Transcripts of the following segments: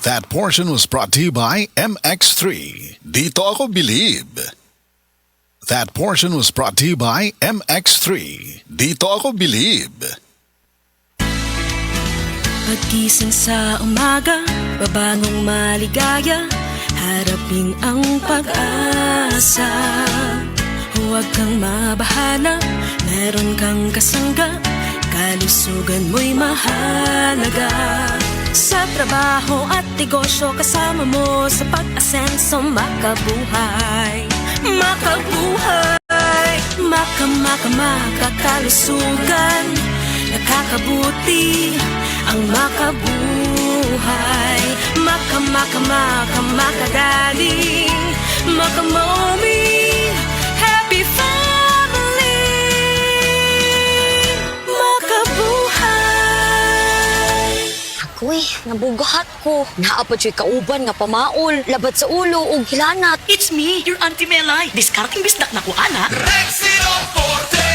That portion was brought to you by MX3. Dito ako believe. That portion was brought to you by MX3. Dito ako believe. Pagkising sa umaga, babangong maligaya, harapin ang pag-asa. Huwag kang mabahala, meron kang kasangga, kalusugan mo'y mahalaga. Sa trabaho at negosyo, kasama mo sa pag-asenso, makabuhay. Makabuhay, makakalusugan, nakakabuti ang makabuhay. Makagaling, makamommy, happy family. Makabuhay. Ako'y nabugahat ko. Naapad siya'y kauban nga pamaol, labat sa ulo ug hilanat. It's me, your Auntie Melay. Discarding bisdak na ko, ana. Rexidol Forte!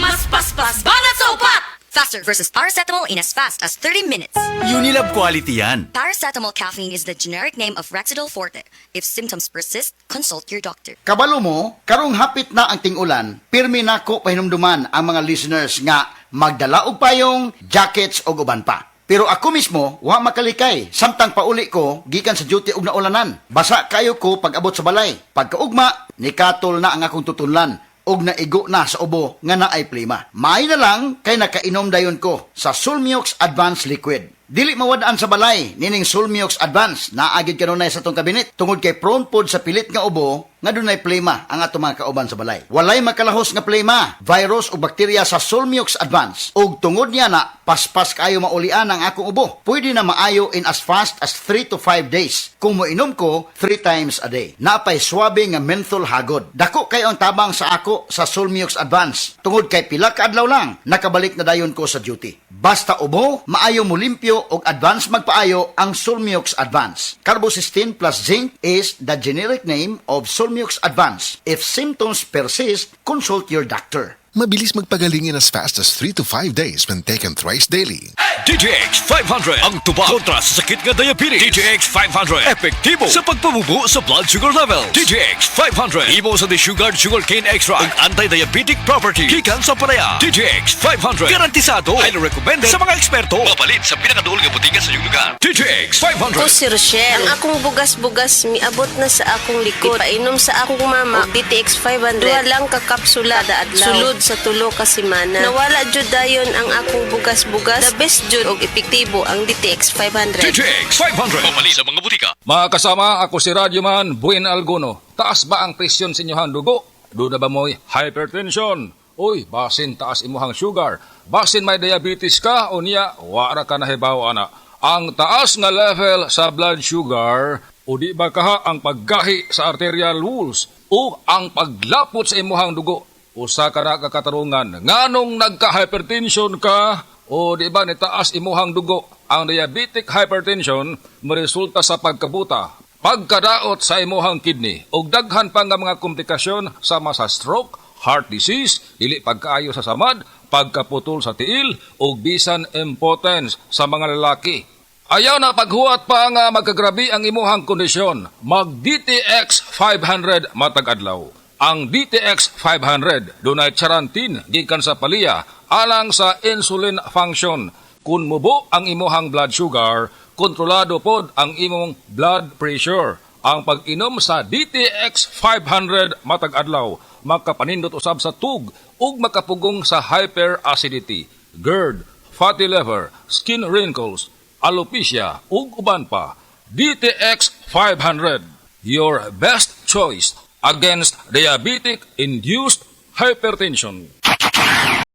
Mas paspas, banat sa upat! Faster versus paracetamol in as fast as 30 minutes. Unilab quality yan. Paracetamol caffeine is the generic name of Rexidol Forte. If symptoms persist, consult your doctor. Kabalo mo, karong hapit na ang ting-ulan, pirmi nako pahinumduman ang mga listeners nga magdala og payong, jackets o uban pa. Pero ako mismo, wa makalikay. Samtang pauli ko, gikan sa duty og naulanan. Basa kayo ko pag abot sa balay. Pagkaugma, nikatol na ang akong tutunlan. Og naigo na sa ubo nga naay plima. Maay na lang kay nakainom dayon ko sa Sulmiox Advanced Liquid. Dili mawadaan sa balay, nining Sulmiox Advanced, naagid kanunay sa tong kabinet, tungod kay prone pod sa pilit nga ubo, nga dunay plema ang ato mga kauban sa balay. Walay makalahos nga plema, virus o bakterya sa Sulmiox Advanced. Og tungod niya na, paspas kayo maulian ang akong ubo. Pwede na maayo in as fast as 3 to 5 days. Kung moinom ko, 3 times a day. Napay swabe nga menthol hagod. Dako kayo ang tabang sa ako sa Sulmiox Advanced. Tungod kay pila ka adlaw lang, nakabalik na dayon ko sa duty. Basta ubo, maayo mo limpyo og advance magpaayo ang Sulmiox Advance. Carbocysteine plus zinc is the generic name of Sulmiox Advance. If symptoms persist, consult your doctor. Mabilis magpagaling in as fast as 3 to 5 days when taken thrice daily. DTX 500 ang tuba kontra sa sakit nga diabetes. DTX 500 epektibo sa pagpabubo sa blood sugar level. DTX 500 imo sa desugared sugarcane extract ug anti-diabetic property gikan sa palaya. DTX 500 garantisado highly recommended sa mga eksperto. Mapalit sa pinakaduol nga butika sa iyong lugar. DTX 500. Ako si Rochelle. Ang akong bugas-bugas miabot na sa akong likod. Ipainom sa akong mama og DTX 500. Duha lang ka kapsula da adlaw. Sulod sa tulo ka semana. Nawala jud dayon ang akong bugas-bugas. The best jud og epektibo ang DTX 500. DTX 500 mapalit sa mga butika. Mga kasama, ako si Radyoman Buen Alguno. Taas ba ang presyon sa inyong dugo? Duda ba mo'y hypertension? Uy, basin taas imuhang sugar. Basin may diabetes ka o niya, wara ka nahibaw ana. Ang taas nga level sa blood sugar o di ba kaha ang paggahi sa arterial walls o ang paglapot sa imuhang dugo? Usa ka na kakatarungan, nganong nagka-hypertension ka o di ba ni taas imuhang dugo? Ang diabetic hypertension maresulta sa pagkabuta, pagkadaot sa imuhang kidney ug daghan pa nga mga komplikasyon sama sa stroke, heart disease, dili pagkaayo sa samad, pagkaputol sa tiil ug bisan impotence sa mga lalaki. Ayaw na paghuwat pa nga magkagrabi ang imuhang kondisyon. Mag DTX 500 matag adlaw. Ang DTX 500 dunay charantin gikan sa palya alang sa insulin function. Kung mubo ang imuhang blood sugar, kontrolado pod ang imong blood pressure. Ang pag-inom sa DTX 500 matag adlaw makapanindot usab sa tug ug makapugong sa hyperacidity, GERD, fatty liver, skin wrinkles, alopecia ug uban pa. DTX 500, your best choice against diabetic-induced hypertension.